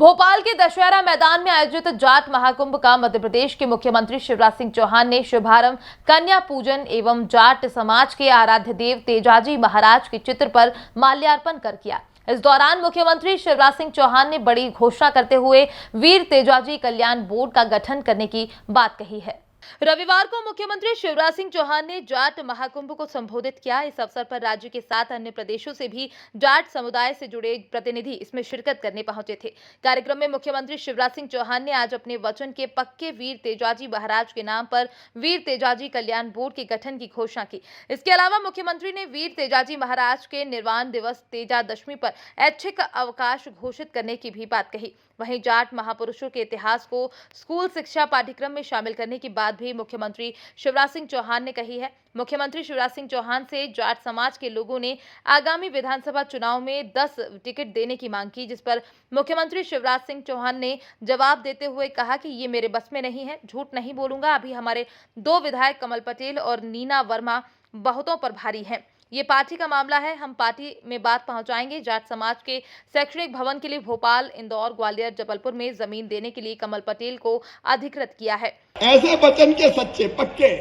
भोपाल के दशहरा मैदान में आयोजित जाट महाकुंभ का मध्य प्रदेश के मुख्यमंत्री शिवराज सिंह चौहान ने शुभारंभ कन्या पूजन एवं जाट समाज के आराध्य देव तेजाजी महाराज के चित्र पर माल्यार्पण कर किया। इस दौरान मुख्यमंत्री शिवराज सिंह चौहान ने बड़ी घोषणा करते हुए वीर तेजाजी कल्याण बोर्ड का गठन करने की बात कही है। रविवार को मुख्यमंत्री शिवराज सिंह चौहान ने जाट महाकुंभ को संबोधित किया। इस अवसर पर राज्य के साथ अन्य प्रदेशों से भी जाट समुदाय से जुड़े प्रतिनिधि इसमें शिरकत करने पहुंचे थे। कार्यक्रम में मुख्यमंत्री शिवराज सिंह चौहान ने आज अपने वचन के पक्के वीर तेजाजी महाराज के नाम पर वीर तेजाजी कल्याण बोर्ड के गठन की घोषणा की। इसके अलावा मुख्यमंत्री ने वीर तेजाजी महाराज के निर्वाण दिवस तेजादशमी पर ऐच्छिक अवकाश घोषित करने की भी बात कही। वहीं जाट महापुरुषों के इतिहास को स्कूल शिक्षा पाठ्यक्रम में शामिल करने की बात भी मुख्यमंत्री शिवराज सिंह चौहान ने कही है। मुख्यमंत्री शिवराज सिंह चौहान से जाट समाज के लोगों ने आगामी विधानसभा चुनाव में 10 टिकट देने की मांग की, जिस पर मुख्यमंत्री शिवराज सिंह चौहान ने जवाब देते हुए कहा कि ये मेरे बस में नहीं है, झूठ नहीं बोलूंगा। अभी हमारे 2 विधायक कमल पटेल और नीना वर्मा बहुतों पर भारी हैं। ये पार्टी का मामला है, हम पार्टी में बात पहुंचाएंगे। जाट समाज के शैक्षणिक भवन के लिए भोपाल, इंदौर, ग्वालियर, जबलपुर में जमीन देने के लिए कमल पटेल को अधिकृत किया है। ऐसे वचन के सच्चे पक्के,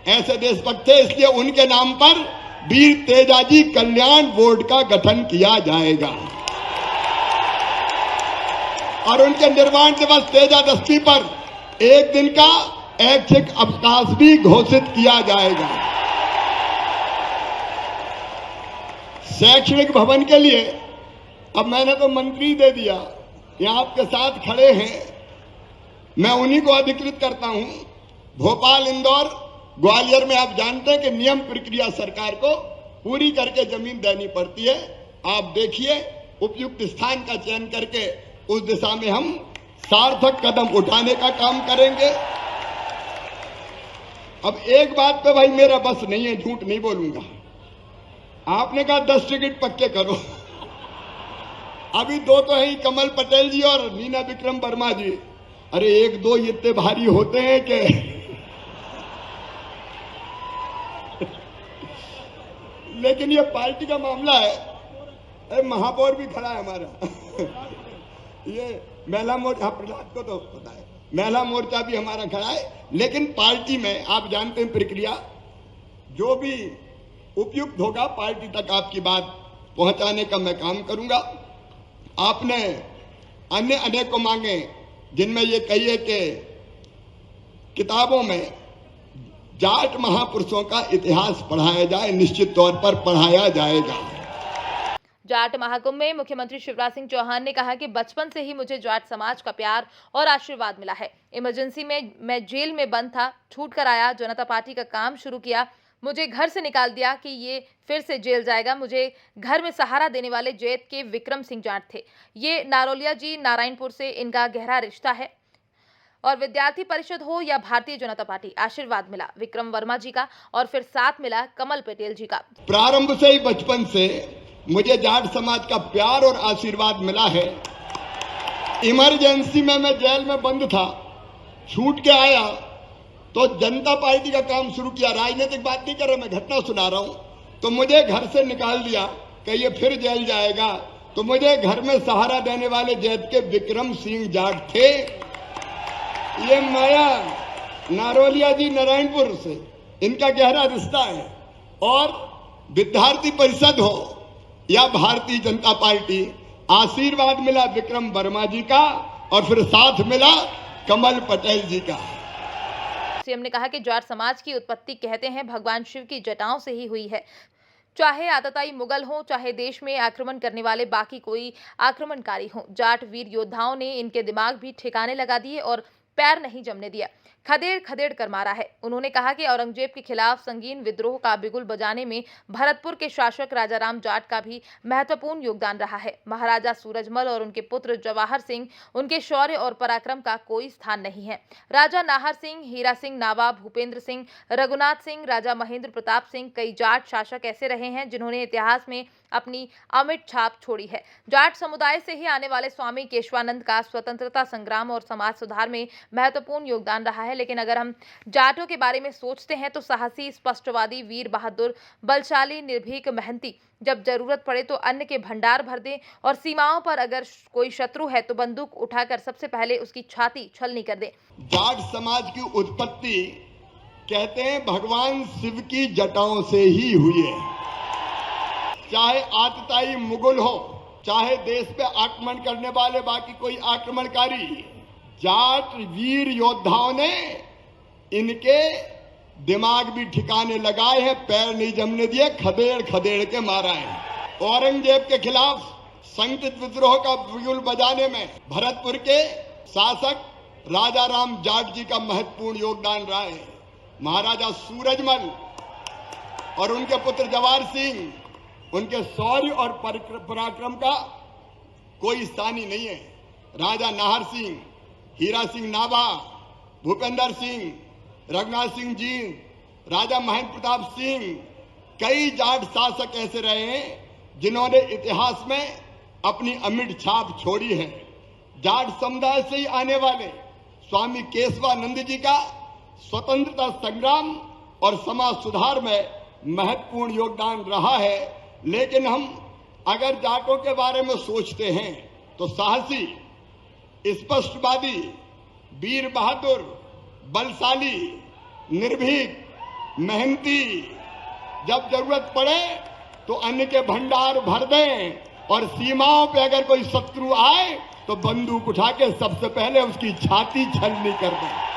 ऐसे देशभक्त थे, इसलिए उनके नाम पर वीर तेजाजी कल्याण बोर्ड का गठन किया जाएगा और उनके निर्वाण दिवस तेजादशमी पर 1 दिन का ऐच्छिक अवकाश भी घोषित किया जाएगा। शैक्षणिक भवन के लिए अब मैंने तो मंत्री दे दिया, यहाँ आपके साथ खड़े हैं, मैं उन्हीं को अधिकृत करता हूं। भोपाल, इंदौर, ग्वालियर में आप जानते हैं कि नियम प्रक्रिया सरकार को पूरी करके जमीन देनी पड़ती है। आप देखिए, उपयुक्त स्थान का चयन करके उस दिशा में हम सार्थक कदम उठाने का काम करेंगे। अब एक बात पे भाई मेरा बस नहीं है, झूठ नहीं बोलूंगा। आपने कहा 10 टिकट पक्के करो, अभी 2 तो है ही, कमल पटेल जी और नीना विक्रम वर्मा जी। अरे 1-2 इतने भारी होते हैं कि लेकिन ये पार्टी का मामला है। अरे महापौर भी खड़ा है हमारा ये महिला मोर्चा, प्रहलाद को तो पता है, महिला मोर्चा भी हमारा खड़ा है। लेकिन पार्टी में आप जानते हैं प्रक्रिया, जो भी उपयुक्त होगा पार्टी तक आपकी बात पहुंचाने का मैं काम करूंगा। आपने अन्य अनेकों मांगे, जिनमें ये कहिए कि किताबों में जाट महापुरुषों का इतिहास पढ़ाया जाए, निश्चित तौर पर पढ़ाया जाएगा। जाट महाकुंभ में मुख्यमंत्री शिवराज सिंह चौहान ने कहा कि बचपन से ही मुझे जाट समाज का प्यार और आशीर्वाद मिला है। इमरजेंसी में मैं जेल में बंद था, छूट कर आया, जनता पार्टी का काम शुरू किया, मुझे घर से निकाल दिया कि ये फिर से जेल जाएगा। मुझे घर में सहारा देने वाले जैत के विक्रम सिंह जाट थे। ये नारोलिया जी नारायणपुर से इनका गहरा रिश्ता है और विद्यार्थी परिषद हो या भारतीय जनता पार्टी, आशीर्वाद मिला विक्रम वर्मा जी का और फिर साथ मिला कमल पटेल जी का। प्रारंभ से ही, बचपन से मुझे जाट समाज का प्यार और आशीर्वाद मिला है। इमरजेंसी में मैं जेल में बंद था, छूट के आया तो जनता पार्टी का काम शुरू किया। राजनीतिक बात नहीं कर रहा, मैं घटना सुना रहा हूं। तो मुझे घर से निकाल दिया कि ये फिर जेल जाएगा, तो मुझे घर में सहारा देने वाले जैत के विक्रम सिंह जाट थे। ये माया नारोलिया जी नारायणपुर से इनका गहरा रिश्ता है। और विद्यार्थी परिषद हो या भारतीय जनता पार्टी, आशीर्वाद मिला विक्रम वर्मा जी का और फिर साथ मिला कमल पटेल जी का। सीएम ने कहा कि जाट समाज की उत्पत्ति कहते हैं भगवान शिव की जटाओं से ही हुई है। चाहे आतताई मुगल हो, चाहे देश में आक्रमण करने वाले बाकी कोई आक्रमणकारी हो, जाट वीर योद्धाओं ने इनके दिमाग भी ठिकाने लगा दिए और पैर नहीं जमने दिया, खदेड़ खदेड़ कर मारा है। उन्होंने कहा कि औरंगजेब के खिलाफ संगीन विद्रोह का बिगुल बजाने में भरतपुर के शासक राजाराम जाट का भी महत्वपूर्ण योगदान रहा है। महाराजा सूरजमल और उनके पुत्र जवाहर सिंह, उनके शौर्य और पराक्रम का कोई स्थान नहीं है। राजा नाहर सिंह, हीरा सिंह, नवाब भूपेंद्र सिंह, रघुनाथ सिंह, राजा महेंद्र प्रताप सिंह, कई जाट शासक ऐसे रहे हैं जिन्होंने इतिहास में अपनी अमिट छाप छोड़ी है। जाट समुदाय से ही आने वाले स्वामी केशवानंद का स्वतंत्रता संग्राम और समाज सुधार में महत्वपूर्ण योगदान रहा है। लेकिन अगर हम जाटों के बारे में सोचते हैं तो साहसी, स्पष्टवादी, वीर बहादुर, बलशाली, निर्भीक, मेहनती, जब जरूरत पड़े तो अन्न के भंडार भर दें और सीमाओं पर अगर कोई शत्रु है तो बंदूक उठाकर सबसे पहले उसकी छाती छलनी कर दें। जाट समाज की उत्पत्ति कहते हैं भगवान शिव की जटाओं से ही हुई है। चाहे आतताई मुगल हो, चाहे देश पे आक्रमण करने वाले बाकी कोई आक्रमणकारी, जाट वीर योद्धाओं ने इनके दिमाग भी ठिकाने लगाए हैं, पैर नहीं जमने दिए, खदेड़ खदेड़ के मारा है। औरंगजेब के खिलाफ संगठित विद्रोह का बिगुल बजाने में भरतपुर के शासक राजा राम जाट जी का महत्वपूर्ण योगदान रहा है। महाराजा सूरजमल और उनके पुत्र जवाहर सिंह, उनके शौर्य और पराक्रम का कोई स्थानी नहीं है। राजा नाहर सिंह, हीरा सिंह नाभा, भूपेंद्र सिंह, रघुनाथ सिंह जी, राजा महेंद्र प्रताप सिंह, कई जाट शासक ऐसे रहे हैं जिन्होंने इतिहास में अपनी अमिट छाप छोड़ी है। जाट समुदाय से ही आने वाले स्वामी केशवानंद जी का स्वतंत्रता संग्राम और समाज सुधार में महत्वपूर्ण योगदान रहा है। लेकिन हम अगर जाटों के बारे में सोचते हैं तो साहसी, स्पष्टवादी, वीर बहादुर, बलशाली, निर्भीक, मेहनती, जब जरूरत पड़े तो अन्न के भंडार भर दें और सीमाओं पे अगर कोई शत्रु आए तो बंदूक उठा के सबसे पहले उसकी छाती छलनी कर दें।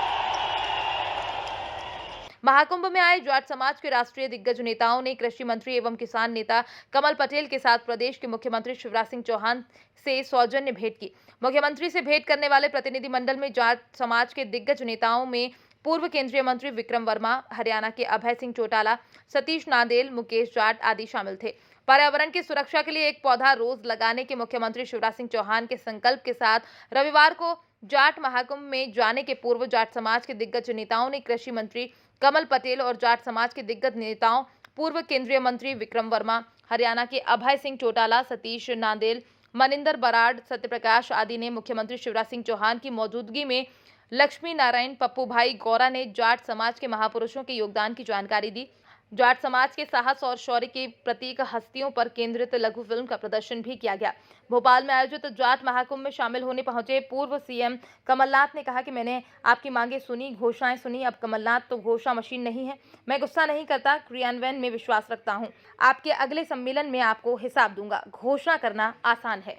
महाकुंभ में आए जाट समाज के राष्ट्रीय दिग्गज नेताओं ने कृषि मंत्री एवं किसान नेता कमल पटेल के साथ प्रदेश के मुख्यमंत्री शिवराज सिंह चौहान से सौजन्य भेंट की। मुख्यमंत्री से भेंट करने वाले प्रतिनिधिमंडल में जाट समाज के दिग्गज नेताओं में पूर्व केंद्रीय मंत्री विक्रम वर्मा, हरियाणा के अभय सिंह चौटाला, सतीश नांदेल, मुकेश जाट आदि शामिल थे। पर्यावरण की सुरक्षा के लिए एक पौधा रोज लगाने के मुख्यमंत्री शिवराज सिंह चौहान के संकल्प के साथ रविवार को जाट महाकुंभ में जाने के पूर्व जाट समाज के दिग्गज नेताओं ने कृषि मंत्री कमल पटेल और जाट समाज के दिग्गज नेताओं पूर्व केंद्रीय मंत्री विक्रम वर्मा, हरियाणा के अभय सिंह चौटाला, सतीश नांदेल, मनिंदर बराड़, सत्यप्रकाश आदि ने मुख्यमंत्री शिवराज सिंह चौहान की मौजूदगी में लक्ष्मी नारायण, पप्पू भाई गौरा ने जाट समाज के महापुरुषों के योगदान की जानकारी दी। जाट समाज के साहस और शौर्य के प्रतीक हस्तियों पर केंद्रित लघु फिल्म का प्रदर्शन भी किया गया। भोपाल में आयोजित जाट महाकुंभ में शामिल होने पहुंचे पूर्व सीएम कमलनाथ ने कहा कि मैंने आपकी मांगे सुनी, घोषणाएं सुनी। अब कमलनाथ तो घोषणा मशीन नहीं है, मैं गुस्सा नहीं करता, क्रियान्वयन में विश्वास रखता हूं। आपके अगले सम्मेलन में आपको हिसाब दूंगा। घोषणा करना आसान है।